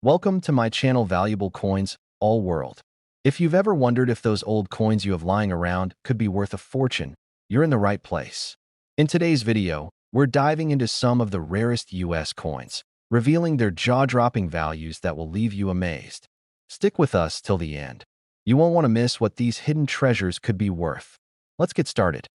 Welcome to my channel Valuable Coins, All World. If you've ever wondered if those old coins you have lying around could be worth a fortune, you're in the right place. In today's video, we're diving into some of the rarest US coins, revealing their jaw-dropping values that will leave you amazed. Stick with us till the end. You won't want to miss what these hidden treasures could be worth. Let's get started.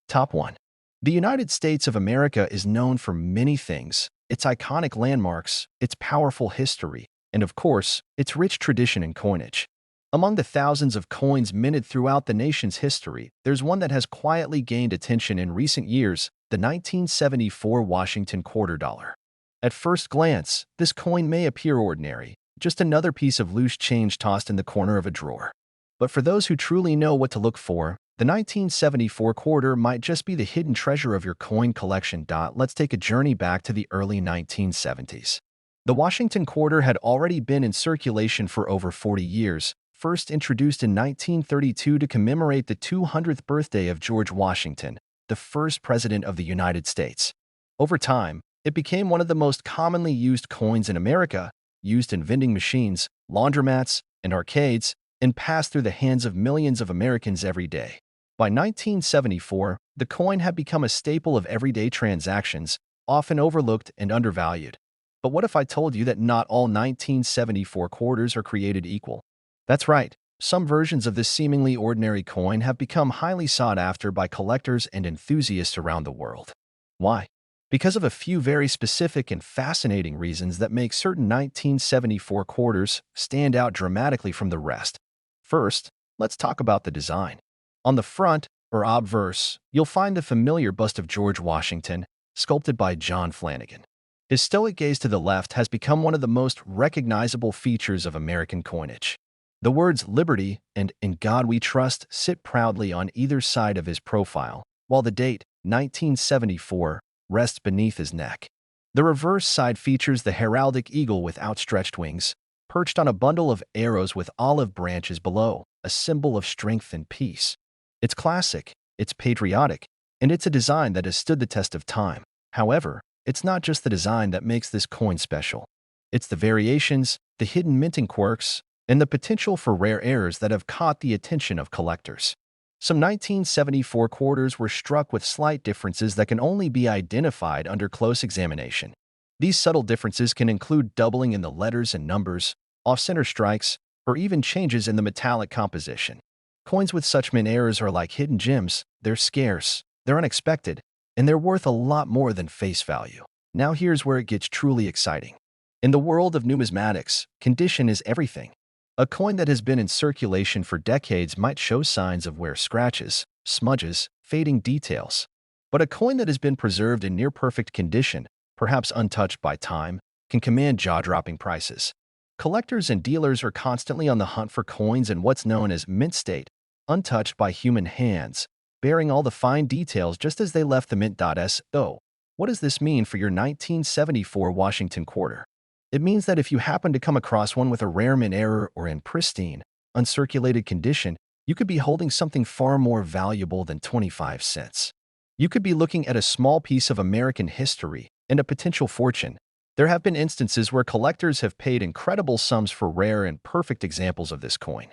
Top 1. The United States of America is known for many things: its iconic landmarks, its powerful history, and of course, its rich tradition in coinage. Among the thousands of coins minted throughout the nation's history, there's one that has quietly gained attention in recent years: the 1974 Washington Quarter Dollar. At first glance, this coin may appear ordinary, just another piece of loose change tossed in the corner of a drawer. But for those who truly know what to look for, the 1974 quarter might just be the hidden treasure of your coin collection. Let's take a journey back to the early 1970s. The Washington quarter had already been in circulation for over 40 years, first introduced in 1932 to commemorate the 200th birthday of George Washington, the first president of the United States. Over time, it became one of the most commonly used coins in America, used in vending machines, laundromats, and arcades, and passed through the hands of millions of Americans every day. By 1974, the coin had become a staple of everyday transactions, often overlooked and undervalued. But what if I told you that not all 1974 quarters are created equal? That's right. Some versions of this seemingly ordinary coin have become highly sought after by collectors and enthusiasts around the world. Why? Because of a few very specific and fascinating reasons that make certain 1974 quarters stand out dramatically from the rest. First, let's talk about the design. On the front, or obverse, you'll find the familiar bust of George Washington, sculpted by John Flanagan. His stoic gaze to the left has become one of the most recognizable features of American coinage. The words "Liberty" and "In God We Trust" sit proudly on either side of his profile, while the date, 1974, rests beneath his neck. The reverse side features the heraldic eagle with outstretched wings, perched on a bundle of arrows with olive branches below, a symbol of strength and peace. It's classic, it's patriotic, and it's a design that has stood the test of time. However, it's not just the design that makes this coin special. It's the variations, the hidden minting quirks, and the potential for rare errors that have caught the attention of collectors. Some 1974 quarters were struck with slight differences that can only be identified under close examination. These subtle differences can include doubling in the letters and numbers, off-center strikes, or even changes in the metallic composition. Coins with such mint errors are like hidden gems. They're scarce, they're unexpected, and they're worth a lot more than face value. Now here's where it gets truly exciting. In the world of numismatics, condition is everything. A coin that has been in circulation for decades might show signs of wear, scratches, smudges, fading details. But a coin that has been preserved in near-perfect condition, perhaps untouched by time, can command jaw-dropping prices. Collectors and dealers are constantly on the hunt for coins in what's known as mint state, untouched by human hands, bearing all the fine details just as they left the mint.so. What does this mean for your 1974 Washington quarter? It means that if you happen to come across one with a rare mint error or in pristine, uncirculated condition, you could be holding something far more valuable than 25 cents. You could be looking at a small piece of American history and a potential fortune. There have been instances where collectors have paid incredible sums for rare and perfect examples of this coin.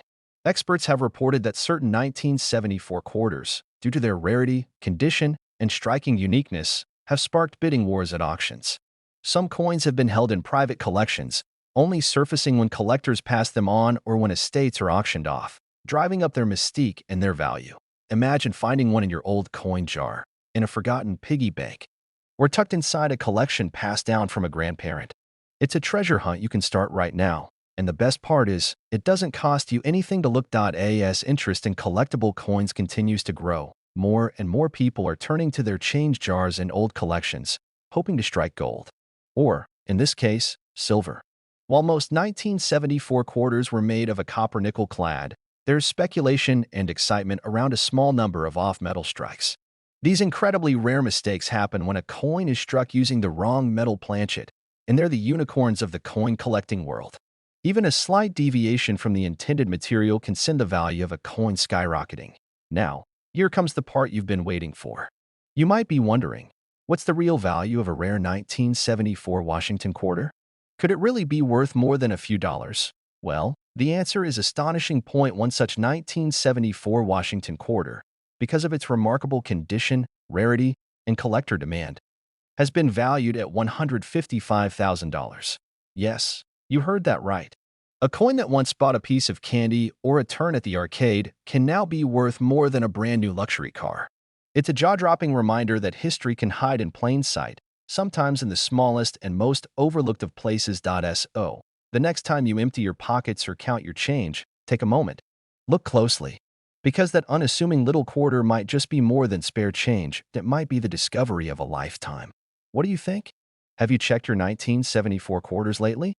Experts have reported that certain 1974 quarters, due to their rarity, condition, and striking uniqueness, have sparked bidding wars at auctions. Some coins have been held in private collections, only surfacing when collectors pass them on or when estates are auctioned off, driving up their mystique and their value. Imagine finding one in your old coin jar, in a forgotten piggy bank, or tucked inside a collection passed down from a grandparent. It's a treasure hunt you can start right now. And the best part is, it doesn't cost you anything to look. As interest in collectible coins continues to grow, more and more people are turning to their change jars and old collections, hoping to strike gold. Or, in this case, silver. While most 1974 quarters were made of a copper-nickel clad, there's speculation and excitement around a small number of off-metal strikes. These incredibly rare mistakes happen when a coin is struck using the wrong metal planchet, and they're the unicorns of the coin collecting world. Even a slight deviation from the intended material can send the value of a coin skyrocketing. Now, here comes the part you've been waiting for. You might be wondering, what's the real value of a rare 1974 Washington quarter? Could it really be worth more than a few dollars? Well, the answer is astonishing. One such 1974 Washington quarter, because of its remarkable condition, rarity, and collector demand, has been valued at $155,000. Yes, you heard that right. A coin that once bought a piece of candy or a turn at the arcade can now be worth more than a brand new luxury car. It's a jaw-dropping reminder that history can hide in plain sight, sometimes in the smallest and most overlooked of places. So, the next time you empty your pockets or count your change, take a moment. Look closely, because that unassuming little quarter might just be more than spare change. It might be the discovery of a lifetime. What do you think? Have you checked your 1974 quarters lately?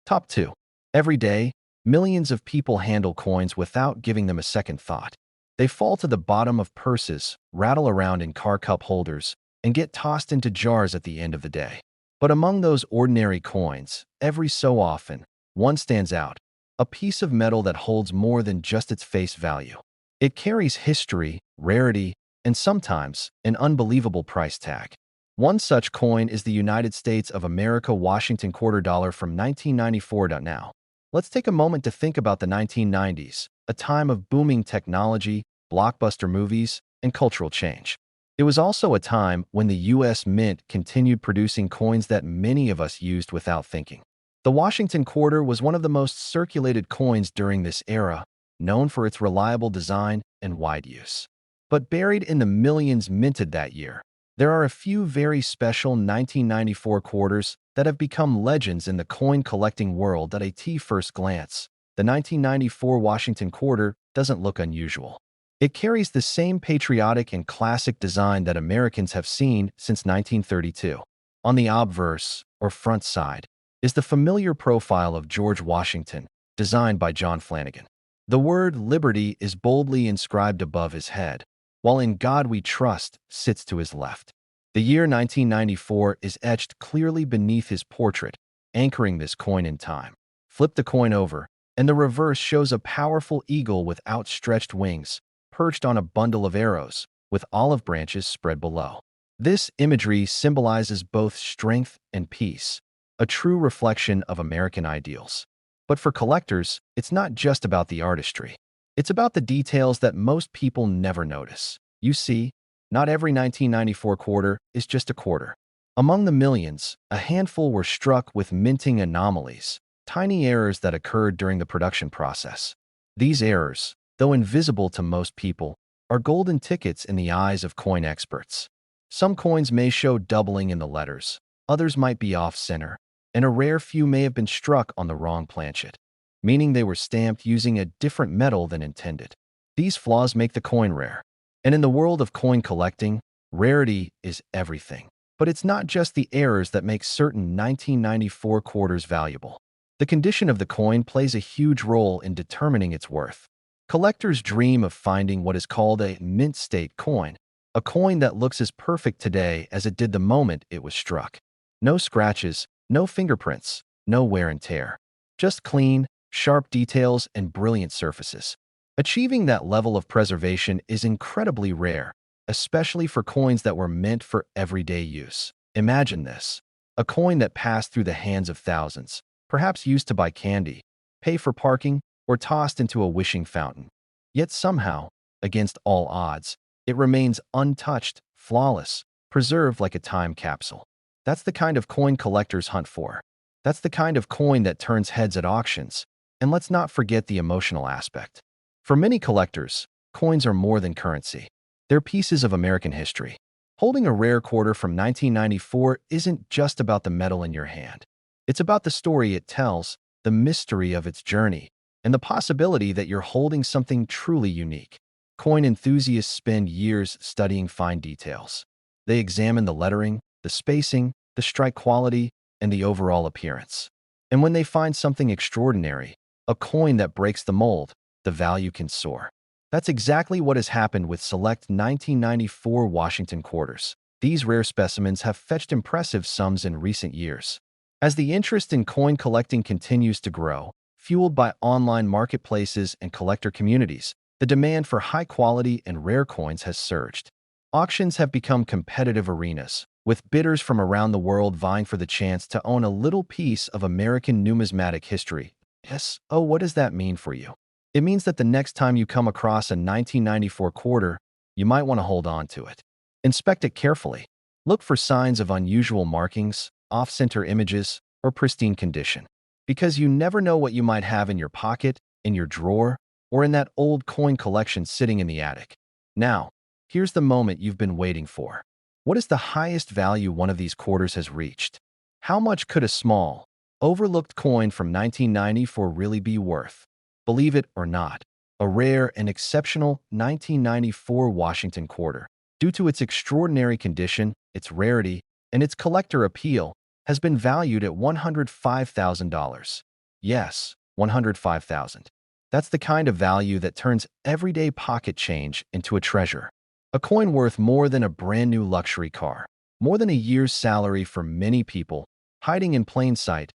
Top 2. Every day, millions of people handle coins without giving them a second thought. They fall to the bottom of purses, rattle around in car cup holders, and get tossed into jars at the end of the day. But among those ordinary coins, every so often, one stands out, a piece of metal that holds more than just its face value. It carries history, rarity, and sometimes an unbelievable price tag. One such coin is the United States of America Washington quarter dollar from 1994. Now, let's take a moment to think about the 1990s, a time of booming technology, blockbuster movies, and cultural change. It was also a time when the U.S. Mint continued producing coins that many of us used without thinking. The Washington quarter was one of the most circulated coins during this era, known for its reliable design and wide use. But buried in the millions minted that year, there are a few very special 1994 quarters that have become legends in the coin collecting world. At a first glance, the 1994 Washington quarter doesn't look unusual. It carries the same patriotic and classic design that Americans have seen since 1932. On the obverse, or front side, is the familiar profile of George Washington, designed by John Flanagan. The word liberty is boldly inscribed above his head, while In God We Trust sits to his left. The year 1994 is etched clearly beneath his portrait, anchoring this coin in time. Flip the coin over, and the reverse shows a powerful eagle with outstretched wings, perched on a bundle of arrows, with olive branches spread below. This imagery symbolizes both strength and peace, a true reflection of American ideals. But for collectors, it's not just about the artistry. It's about the details that most people never notice. You see, not every 1994 quarter is just a quarter. Among the millions, a handful were struck with minting anomalies, tiny errors that occurred during the production process. These errors, though invisible to most people, are golden tickets in the eyes of coin experts. Some coins may show doubling in the letters, others might be off-center, and a rare few may have been struck on the wrong planchet, meaning they were stamped using a different metal than intended. These flaws make the coin rare. And in the world of coin collecting, rarity is everything. But it's not just the errors that make certain 1994 quarters valuable. The condition of the coin plays a huge role in determining its worth. Collectors dream of finding what is called a mint state coin, a coin that looks as perfect today as it did the moment it was struck. No scratches, no fingerprints, no wear and tear. Just clean, sharp details and brilliant surfaces. Achieving that level of preservation is incredibly rare, especially for coins that were meant for everyday use. Imagine this: a coin that passed through the hands of thousands, perhaps used to buy candy, pay for parking, or tossed into a wishing fountain. Yet somehow, against all odds, it remains untouched, flawless, preserved like a time capsule. That's the kind of coin collectors hunt for. That's the kind of coin that turns heads at auctions. And let's not forget the emotional aspect. For many collectors, coins are more than currency. They're pieces of American history. Holding a rare quarter from 1994 isn't just about the metal in your hand. It's about the story it tells, the mystery of its journey, and the possibility that you're holding something truly unique. Coin enthusiasts spend years studying fine details. They examine the lettering, the spacing, the strike quality, and the overall appearance. And when they find something extraordinary, a coin that breaks the mold, the value can soar. That's exactly what has happened with select 1994 Washington quarters. These rare specimens have fetched impressive sums in recent years. As the interest in coin collecting continues to grow, fueled by online marketplaces and collector communities, the demand for high-quality and rare coins has surged. Auctions have become competitive arenas, with bidders from around the world vying for the chance to own a little piece of American numismatic history. Yes, oh, what does that mean for you? It means that the next time you come across a 1994 quarter, you might want to hold on to it. Inspect it carefully. Look for signs of unusual markings, off-center images, or pristine condition. Because you never know what you might have in your pocket, in your drawer, or in that old coin collection sitting in the attic. Now, here's the moment you've been waiting for. What is the highest value one of these quarters has reached? How much could a small, overlooked coin from 1994 really be worth? Believe it or not, a rare and exceptional 1994 Washington quarter, due to its extraordinary condition, its rarity, and its collector appeal, has been valued at $105,000. Yes, $105,000. That's the kind of value that turns everyday pocket change into a treasure. A coin worth more than a brand new luxury car, more than a year's salary for many people, hiding in plain sight.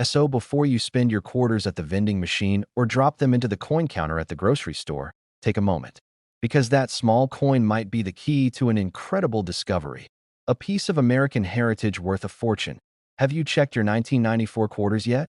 So before you spend your quarters at the vending machine or drop them into the coin counter at the grocery store, take a moment. Because that small coin might be the key to an incredible discovery. A piece of American heritage worth a fortune. Have you checked your 1994 quarters yet?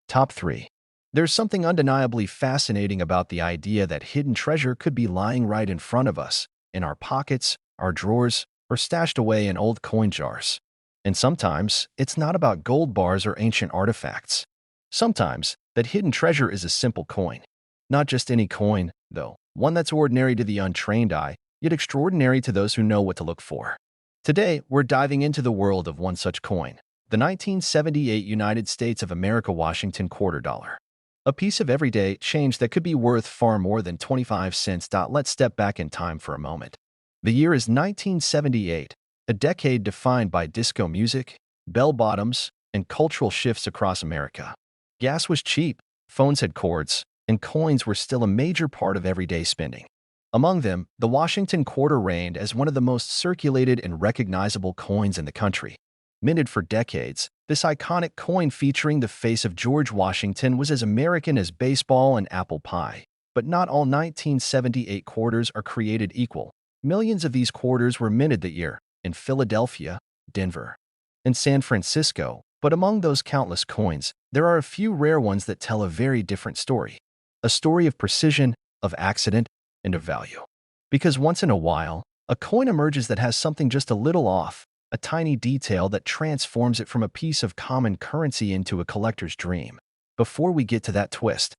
Top 3. There's something undeniably fascinating about the idea that hidden treasure could be lying right in front of us, in our pockets, our drawers, or stashed away in old coin jars. And sometimes, it's not about gold bars or ancient artifacts. Sometimes, that hidden treasure is a simple coin. Not just any coin, though, one that's ordinary to the untrained eye, yet extraordinary to those who know what to look for. Today, we're diving into the world of one such coin, the 1978 United States of America Washington quarter dollar. A piece of everyday change that could be worth far more than 25 cents. Let's step back in time for a moment. The year is 1978, a decade defined by disco music, bell-bottoms, and cultural shifts across America. Gas was cheap, phones had cords, and coins were still a major part of everyday spending. Among them, the Washington quarter reigned as one of the most circulated and recognizable coins in the country. Minted for decades, this iconic coin featuring the face of George Washington was as American as baseball and apple pie. But not all 1978 quarters are created equal. Millions of these quarters were minted that year in Philadelphia, Denver, and San Francisco. But among those countless coins, there are a few rare ones that tell a very different story. A story of precision, of accident, and of value. Because once in a while, a coin emerges that has something just a little off, a tiny detail that transforms it from a piece of common currency into a collector's dream. Before we get to that twist,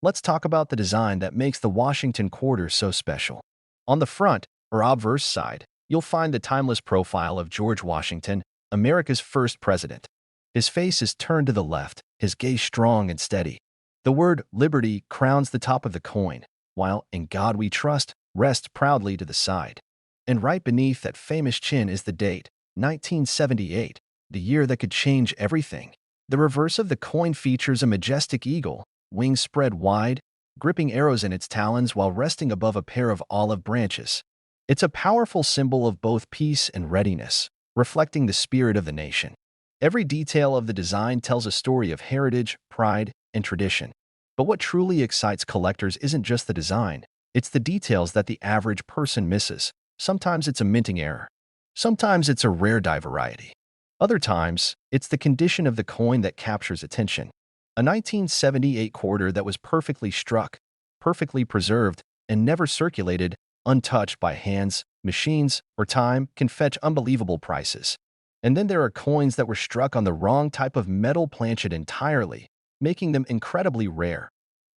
let's talk about the design that makes the Washington quarter so special. On the front, or obverse side, you'll find the timeless profile of George Washington, America's first president. His face is turned to the left, his gaze strong and steady. The word liberty crowns the top of the coin, while "In God We Trust" rests proudly to the side. And right beneath that famous chin is the date, 1978, the year that could change everything. The reverse of the coin features a majestic eagle, wings spread wide, gripping arrows in its talons while resting above a pair of olive branches. It's a powerful symbol of both peace and readiness, reflecting the spirit of the nation. Every detail of the design tells a story of heritage, pride, and tradition. But what truly excites collectors isn't just the design, it's the details that the average person misses. Sometimes it's a minting error. Sometimes it's a rare die variety. Other times, it's the condition of the coin that captures attention. A 1978 quarter that was perfectly struck, perfectly preserved, and never circulated, untouched by hands, machines, or time, can fetch unbelievable prices. And then there are coins that were struck on the wrong type of metal planchet entirely, making them incredibly rare.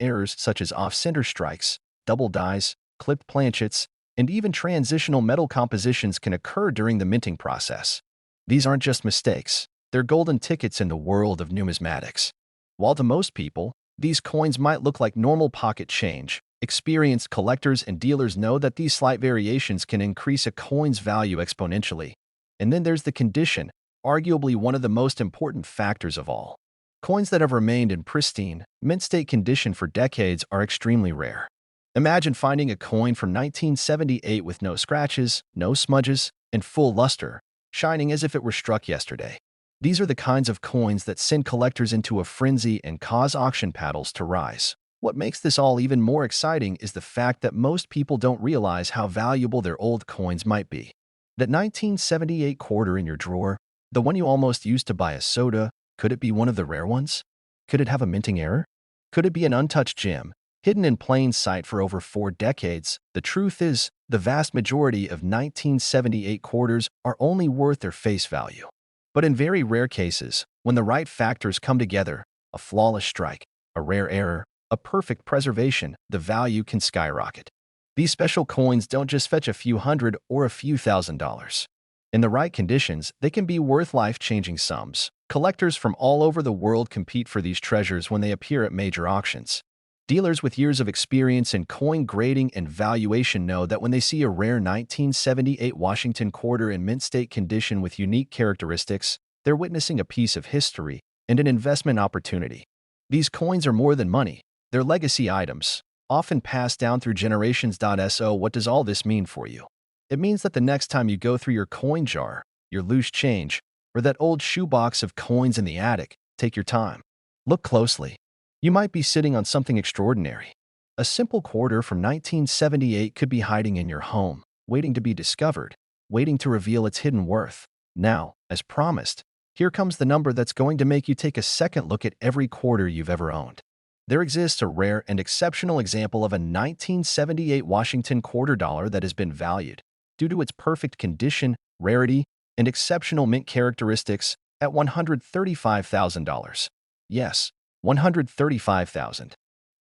Errors such as off-center strikes, double dies, clipped planchets, and even transitional metal compositions can occur during the minting process. These aren't just mistakes, they're golden tickets in the world of numismatics. While to most people, these coins might look like normal pocket change, experienced collectors and dealers know that these slight variations can increase a coin's value exponentially. And then there's the condition, arguably one of the most important factors of all. Coins that have remained in pristine, mint-state condition for decades are extremely rare. Imagine finding a coin from 1978 with no scratches, no smudges, and full luster, shining as if it were struck yesterday. These are the kinds of coins that send collectors into a frenzy and cause auction paddles to rise. What makes this all even more exciting is the fact that most people don't realize how valuable their old coins might be. That 1978 quarter in your drawer, the one you almost used to buy a soda, could it be one of the rare ones? Could it have a minting error? Could it be an untouched gem, hidden in plain sight for over 4 decades? The truth is, the vast majority of 1978 quarters are only worth their face value. But in very rare cases, when the right factors come together, a flawless strike, a rare error, a perfect preservation, the value can skyrocket. These special coins don't just fetch a few hundred or a few $1,000s. In the right conditions, they can be worth life-changing sums. Collectors from all over the world compete for these treasures when they appear at major auctions. Dealers with years of experience in coin grading and valuation know that when they see a rare 1978 Washington quarter in mint state condition with unique characteristics, they're witnessing a piece of history and an investment opportunity. These coins are more than money. They're legacy items, often passed down through generations. So what does all this mean for you? It means that the next time you go through your coin jar, your loose change, or that old shoebox of coins in the attic, take your time. Look closely. You might be sitting on something extraordinary. A simple quarter from 1978 could be hiding in your home, waiting to be discovered, waiting to reveal its hidden worth. Now, as promised, here comes the number that's going to make you take a second look at every quarter you've ever owned. There exists a rare and exceptional example of a 1978 Washington quarter dollar that has been valued, due to its perfect condition, rarity, and exceptional mint characteristics, at $135,000. Yes, $135,000.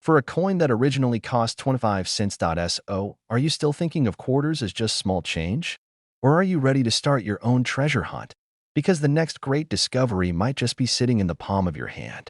For a coin that originally cost 25 cents. Are you still thinking of quarters as just small change? Or are you ready to start your own treasure hunt? Because the next great discovery might just be sitting in the palm of your hand.